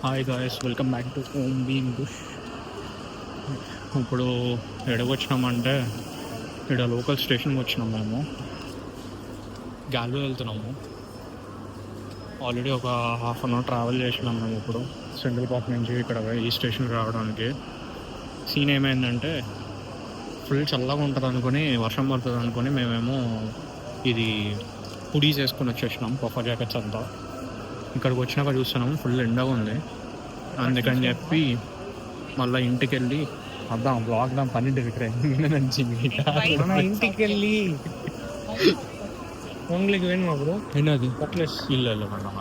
Hi guys, welcome back to home being bush. ఇప్పుడు ఎక్కడికి వచ్చినామంటే ఇక్కడ లోకల్ స్టేషన్కి వచ్చినాం. మేము గాల్వే వెళ్తున్నాము. ఆల్రెడీ ఒక హాఫ్ అన్ అవర్ ట్రావెల్ చేసినాం మేము ఇప్పుడు సెంట్రల్ పార్క్ నుంచి ఇక్కడ ఈ స్టేషన్కి రావడానికి. సీన్ ఏమైందంటే ఫుల్ చల్లగా ఉంటుంది అనుకుని, వర్షం పడుతుంది అనుకుని మేమేమో ఇది హుడీస్ వేసుకొని వచ్చేసినాం, పఫర్ జాకెట్స్ అంతా. ఇక్కడికి వచ్చినాక చూస్తున్నాము ఫుల్ ఎండగా ఉంది. అందుకని చెప్పి మళ్ళీ ఇంటికి వెళ్ళి అద్దాం బ్లాగ్దాం 12 ఇంటికి వెళ్ళి பொங்கலுக்கு வேணுமா ப்ரோ? என்னது கட்லஸ்? இல்லை இல்லை வேண்டாம்,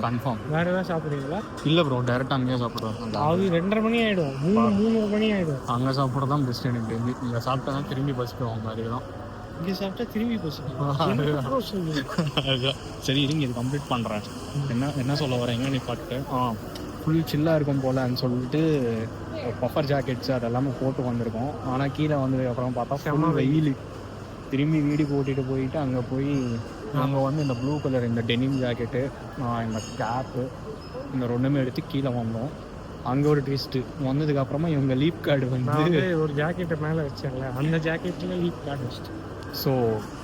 கன்ஃபார்ம். வேற ஏதாவது சாப்பிட்றீங்களா? இல்லை ப்ரோ, டேரெக்டாக அங்கேயே சாப்பிட்றோம். அது 2:30 மணி ஆகிடும், 3 மணி ஆகிடும். அங்கே சாப்பிட்றது தான் பெஸ்ட். எனக்கு இங்கே சாப்பிட்டா தான் திரும்பி பசிக்குவாங்க. அதுதான் இங்கே சாப்பிட்டா திரும்பி பசிக்கும். சரி இருங்க, இது கம்ப்ளீட் பண்ணுறேன். என்ன சொல்ல வரீங்க நீ பாட்டு? ஃபுல் சில்லாக இருக்கும் போலன்னு சொல்லிட்டு பஃபர் ஜாக்கெட்ஸ் அதெல்லாமே போட்டு வந்திருக்கோம். ஆனால் கீழே வந்ததுக்கப்புறம் பார்த்தா செம்ம வெயில். திரும்பி வீடு போட்டிட்டு போயிட்டு அங்கே போய் நாங்கள் வந்து இந்த ப்ளூ கலர் இந்த டெனிம் ஜாக்கெட்டு, இந்த கேப்பு, இந்த ரெண்டுமே எடுத்து கீழே வந்தோம். அங்கே ஒரு ட்விஸ்ட்டு வந்ததுக்கப்புறமா இவங்க லீப் கார்டு வந்து ஒரு ஜாக்கெட்டை மேலே வச்சாங்களே, அந்த ஜாக்கெட்டில் லீப் கார்டு வச்சுட்டு ஸோ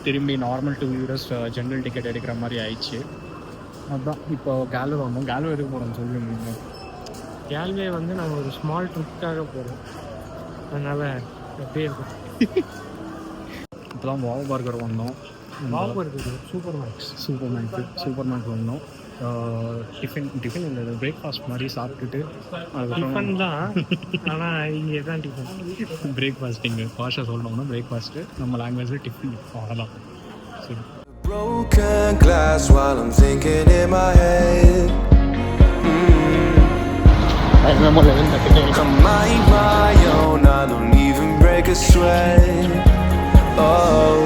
திரும்பி நார்மல் 2 யூரோஸ் ஜென்ரல் டிக்கெட் எடுக்கிற மாதிரி ஆயிடுச்சு. அதுதான் இப்போ கேல்வே வந்தோம். கேல்வே எதுக்கு போகிறோம்னு சொல்லுங்க. கேல்வே வந்து நம்ம ஒரு ஸ்மால் ட்ரிப்புக்காக போகிறோம், அதனால் அப்படியே இருக்கும். இப்போ தான் வாவ் பர்கர் வந்தோம். சூப்பர் மார்க்ஸ் வந்தோம். டிஃபன் இல்லை, பிரேக்ஃபாஸ்ட் மாதிரி சாப்பிட்டுட்டு டிஃபன் தான். ஆனால் இங்கே தான் டிஃபன், பிரேக்ஃபாஸ்ட். இங்கே ஃபாஸ்ட்டாக சொல்லணும்னா பிரேக்ஃபாஸ்ட்டு, நம்ம லாங்குவேஜில் டிஃபன். அவ்வளோதான். சரி. Broken glass while I'm thinking in my head. I mind my own, I don't even break a sweat. Oh,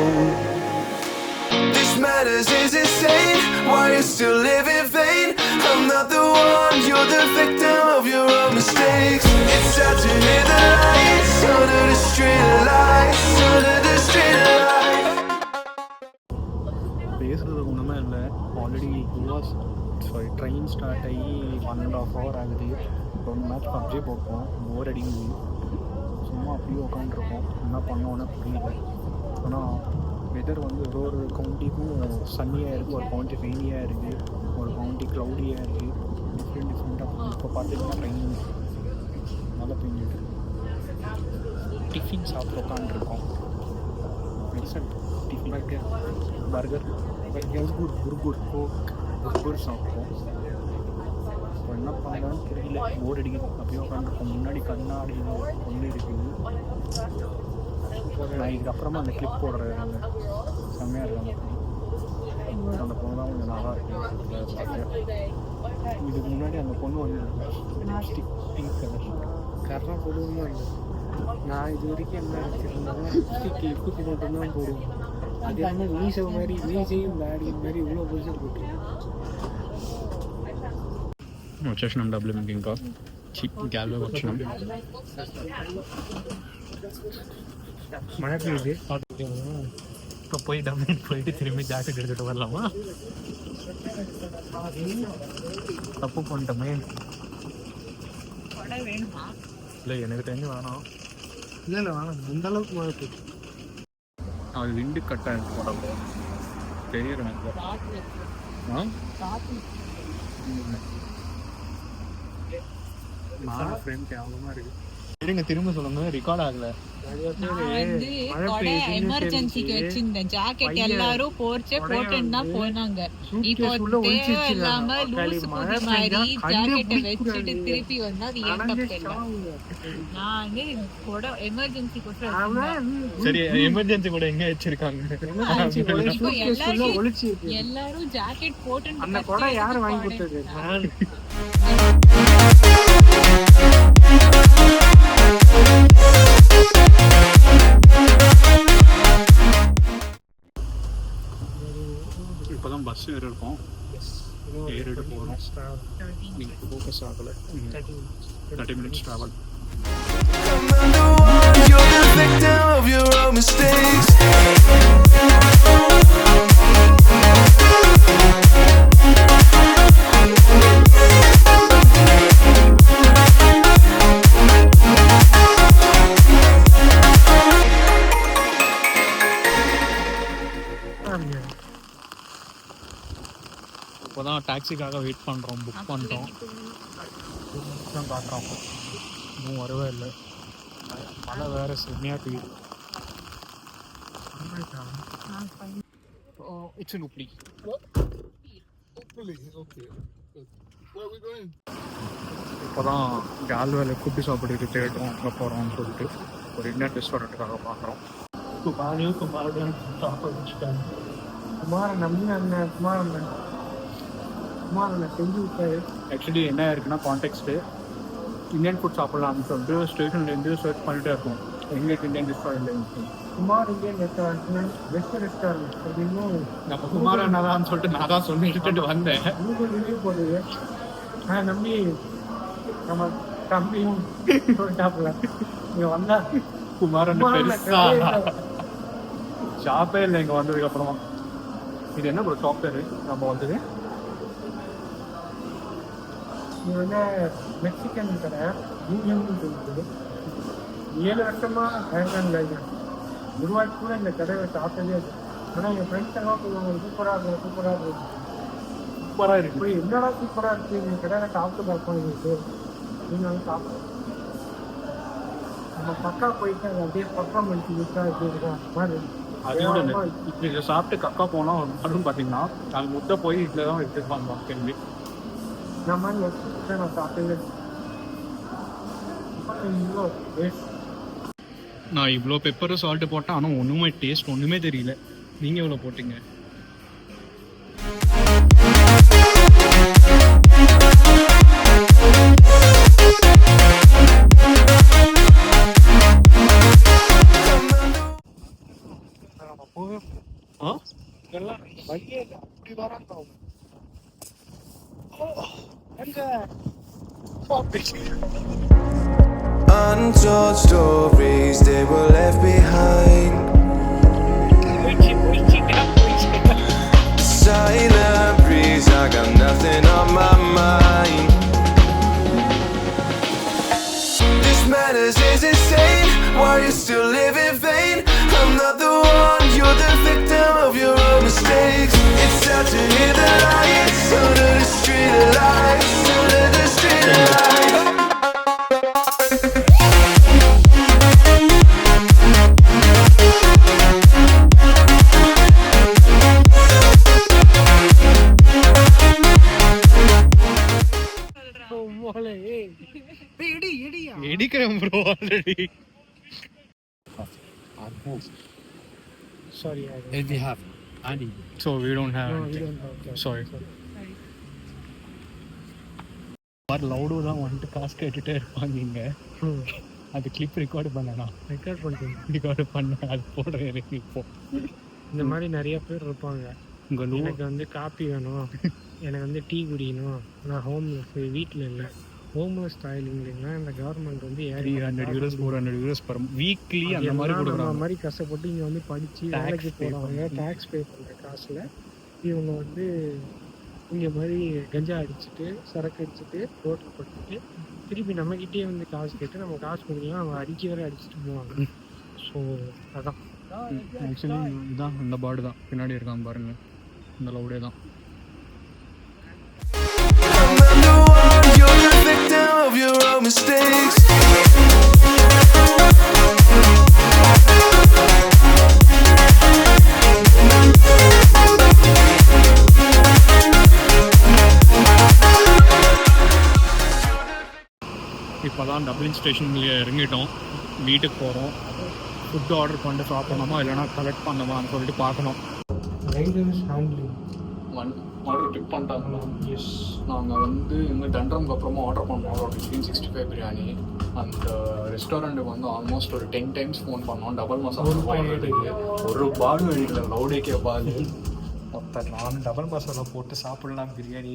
this matters is insane. Why you still live in vain? I'm not the one, you're the victim of your own mistakes. It's sad to hear the lights under the street lights, under the street lights. பேசுகிறது ஒன்றுமே இல்லை. Already train start ஆகி 1.5 hour ஆகுது. 2 match PUBG போட்டோம். போர் அடிக்குது. சும்மா அப்படியே உட்காந்துருக்கோம். என்ன பண்ணோன்னு புரியல. ஆனால் வெதர் வந்து ஒரு கவுண்டிக்கும் சன்னியாக இருக்குது, ஒரு கவுண்டி ரெய்னியாக இருக்குது, ஒரு கவுண்டி க்ளவுடியாக இருக்குது. டிஃப்ரெண்ட்டாக. இப்போ பார்த்தீங்கன்னா ரெயின் நல்லா பெஞ்சிட்டு டிஃபின் சாப்பிட்டு உட்காந்துருக்கோம். டிஃபன் பர்கர் சாப்பிட்டோம். இப்போ என்ன பண்ணலான்னு தெரியல, போர் அடிக்குது. அப்படியே உட்காந்துருக்கோம். முன்னாடி கண்ணாடி ஒன்று இருக்குது. நான் இதுக்கப்புறமா அந்த கிளிப் போடுறேன். செம்மையாக இருக்காங்க. அந்த பொண்ணு தான் கொஞ்சம் நல்லா இருக்கு. இதுக்கு முன்னாடி அந்த பொண்ணு வந்து லிப்ஸ்டிக் பிங்க் கலர் கரெக்டாக போடுவோமா இல்லை? நான் இது வரைக்கும் என்ன வச்சுருந்தாலும் லிப்ஸ்டிக் லிப்புக்கு மட்டும்தான் போடுவோம். அது இல்லாமல் மீசை மாதிரி மீசையும் பேடி மாதிரி இவ்வளோ பெருசாக போட்டுருவோம். వచ్చేసినాం డబ్ల్యూకి. ఇంకా గ్యాల్వే వచ్చినాం. மழை பெய்யுது. இப்போ போய் டப்ளின் போயிட்டு திரும்பி ஜாக்கெட் எடுத்துகிட்டு வரலாமா? தப்பு பண்ணிட்டோமே. இல்லை, எனக்கு தெரிஞ்சு வேணாம். இல்லை வேணாம், இந்த அளவுக்கு மழை பெய்யுது. அது விண்டு கட்டாக போட தெரியுது எனக்கு. ஃப்ரெண்ட் அவ்வளோமா இருக்கு. இருங்க, திரும்ப சொல்லுங்க, ரெக்கார்ட் ஆகல. எமர்ஜென்சிக்கு வச்சிருந்தேன் ஜாக்கெட், எல்லாரும் போட்டுன்னு தான் போனாங்க. இப்போ தேவையில்லாம லூசு புது மாதிரி ஜாக்கெட்டை வச்சுட்டு திருப்பி வந்தா அது ஏன் தப்பு இல்லை. நான் வந்து எமர்ஜென்சி சரி, எமர்ஜென்சி கூட எங்க வச்சிருக்காங்க? எல்லாரும் ஜாக்கெட் போட்டுன்னு அந்த கொடை யாரு வாங்கி கொடுத்தது? இப்போதான் பஸ் ஏறிருக்கோம். ஏறிட்டு போகிறோம். நீங்கள் ஃபோக்கஸ் ஆகலை. 30 minutes travel. I'm not the one, you're the victim of your own mistakes. தான் டாக்ஸிக்காக வெயிட் பண்ணுறோம், புக் பண்ணிட்டோம். தான் காட்டுறோம், இன்னும் வரவே இல்லை. மழை வேறு செம்மையாக பெய்யுது. It's in Hubli. இப்போ தான் கால்வேல குட்டி சாப்பிட்டு தேட்டோம், அங்கே போகிறோம்னு சொல்லிட்டு ஒரு இந்தியன் ரெஸ்டாரண்ட்டுக்காக பார்க்குறோம். குமாரன் நம்பி அண்ணன் குமாரன் செஞ்சு விட்டாரு. ஆக்சுவலி என்ன இருக்குன்னா கான்டெக்ட்டு இந்தியன் ஃபுட் சாப்பிட்லாம்னு சொல்லிட்டு ஸ்டேஷன்லேருந்து சர்ச் பண்ணிகிட்டே இருக்கோம் எங்களுக்கு இந்தியன் ரெஸ்டாரண்ட் இருந்துச்சு. Kumar Indian restaurant best restaurant அப்படின்னு நம்ம குமார் அண்ணாதான்னு சொல்லிட்டு நான் தான் சொல்லிட்டு வந்தேன். கூகுள் ரிவ்யூ போடுது. நம்பி நம்ம தம்பியும் சொல்லிட்டாப்புல இங்கே வந்தா குமார் அண்ணன் பெருசா ஷாப்பே இல்லை இங்கே வந்ததுக்கப்புறமா. இது என்ன ப்ரோ சாஃப்ட்வேரு நம்ம வந்தது? இது வந்து மெக்சிகன் கடை யூனியன் சொல்லிட்டு 7 வருஷமா ஹேண்ட்ல உருவாக்கி கூட இந்த கடையை சாப்பிட்டதே இல்லை. ஆனால் என் ஃப்ரெண்ட்ஸ் எல்லாம் சொல்லுவாங்க சூப்பராக இருக்கும் சூப்பராக இருக்கு. இப்படி என்னடா சூப்பராக இருக்குது இந்த கடையில் சாப்பிட்டு பார்ப்போம் எங்களுக்கு நீங்களும் சாப்பிடுவோம். நம்ம பக்கா போயிட்டு அது அப்படியே பக்கா மடிச்சு விட்டா எப்படி இருக்கா மாதிரி அதோட இப்போ இதை சாப்பிட்டு கக்கா போனால் மட்டும் பார்த்தீங்கன்னா அது முட்டை போய் இதில் தான் எடுத்துப்பாங்க கேள்வி. இந்த மாதிரி வச்சு நான் சாப்பிட்டது. நான் இவ்வளோ பெப்பரும் சால்ட்டு போட்டேன், ஆனால் ஒன்றுமே டேஸ்ட் ஒன்றுமே தெரியல. நீங்கள் எவ்வளோ போட்டீங்க? எல்லாம் வழியே அப்படி வராங்க எங்க Untold stories they were left behind. Silent breeze, I got nothing on my mind. This madness is insane. Why you still live in vain? I'm not the one, you're the victim of your own mistakes. It's sad to hear the lights under the street lights, under the street lights. எடுக்கிறேன் bro already. Sorry, We have Andy. So we don't have anything. Sorry. Allowed தான் வந்துட்டு காசு கேட்டுகிட்டே இருப்பாங்க இங்கே. அது clip record பண்ணேண்ணா, record பண்ணேன், அது போடுறேன் எனக்கு. இப்போ இந்த மாதிரி நிறைய பேர் இருப்பாங்க. எனக்கு வந்து காப்பி வேணும், எனக்கு வந்து டீ குடிக்கணும், நான் ஹோம்லெஸ் வீட்டில் இல்லை. ஹோம்லெஸ் ஸ்டைலிங்னா இந்த கவர்மெண்ட் வந்து €300 €400 per வீக்லி அந்த மாதிரி கொடுக்குறாங்க. அந்த மாதிரி கஷ்டப்பட்டு இங்கே வந்து படித்து வேலைக்கு போகிறவங்க டேக்ஸ் பே பண்ணுற காசில் இவங்க வந்து இங்கே மாதிரி கஞ்சா அடிச்சுட்டு சரக்கு அடிச்சுட்டு ரோட்டில் பட்டுட்டு திருப்பி நம்மக்கிட்டே வந்து காசு கேட்டு நம்ம காசு கொடுக்கலாம், அவங்க அடிக்க வரை அடிச்சுட்டு போவாங்க. ஸோ அதான் ஆக்சுவலி இதுதான் இந்த பாடு தான் பின்னாடி இருக்கான் பாருங்க, இந்த லவுடே தான். Of your own mistakes. இப்போ தான் டப்ளின் ஸ்டேஷனில் இறங்கிட்டோம், வீட்டுக்கு போகிறோம். ஃபுட்டு ஆர்டர் பண்ணிட்டு சாப்பிடணுமா இல்லைனா கலெக்ட் பண்ணணுமான்னு சொல்லிட்டு பார்க்கணும். ரைடர்ஸ் ஹேண்ட்லிங் ஆர்டர் பிக் பண்ணிட்டாங்களா? எஸ், நாங்கள் வந்து இங்கே டண்ட்ரம்க்கு அப்புறமா ஆர்டர் பண்ணோம் ஒரு 1565 பிரியாணி. அந்த ரெஸ்டாரண்ட்டுக்கு வந்து ஆல்மோஸ்ட் ஒரு 10 டைம்ஸ் ஃபோன் பண்ணோம். டபுள் மசாலா வாங்கிட்டு ஒரு பாடு வழியில் லவுடேக்கே பாது மொத்தம். நான் டபுள் மசாலா போட்டு சாப்பிடலாம் பிரியாணி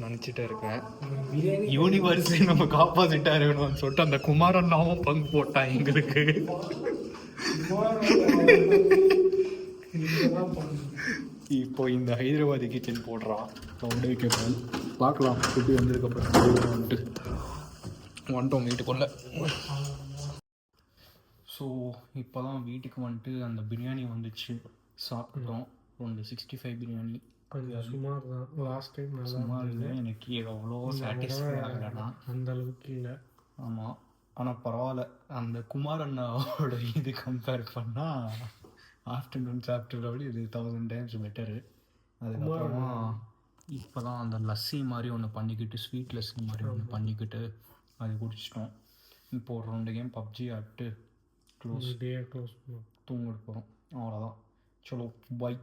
நினச்சிட்டே இருக்கேன். யூனிவர்ஸே நமக்கு ஆப்போசிட்டாக இருக்கணும்னு சொல்லிட்டு அந்த குமாரண்ணாவும் பங்கு போட்டான் எங்களுக்கு. இப்போ இந்த ஹைதராபாதி கிச்சன் போடுறான் லவுடே கேட்போம். பார்க்கலாம் எப்படி வந்ததுக்கப்புறம் வந்துட்டோம் வீட்டுக்குள்ளே. ஸோ இப்போ தான் வீட்டுக்கு வந்துட்டு அந்த பிரியாணி வந்துச்சு, சாப்பிட்டோம். 265 பிரியாணி கொஞ்சம் சுமார் தான். லாஸ்ட் டைம் நல்லா சுமார் இல்லை, எனக்கு எவ்வளோ சாட்டிஸ்ஃபை ஆகலைன்னா. அந்த அளவுக்கு இல்லை. ஆமாம், ஆனால் பரவாயில்ல. அந்த குமார் அண்ணாவோட இது கம்பேர் பண்ணால் ஆஃப்டர்நூன் சாப்பிட்டதோட இது 1000 டைம்ஸ் பெட்டரு. அதுக்கப்புறமா இப்போ தான் அந்த லஸ்ஸி மாதிரி ஒன்று பண்ணிக்கிட்டு, ஸ்வீட் லஸ்ஸி மாதிரி ஒன்று பண்ணிக்கிட்டு அது குடிச்சிட்டோம். இப்போ ஒரு 2 கேம் பப்ஜி ஆட்டு க்ளோஸ் பண்ணுவோம். தூங்கிட்டு போகிறோம். அவ்வளோதான். சலோ, பை.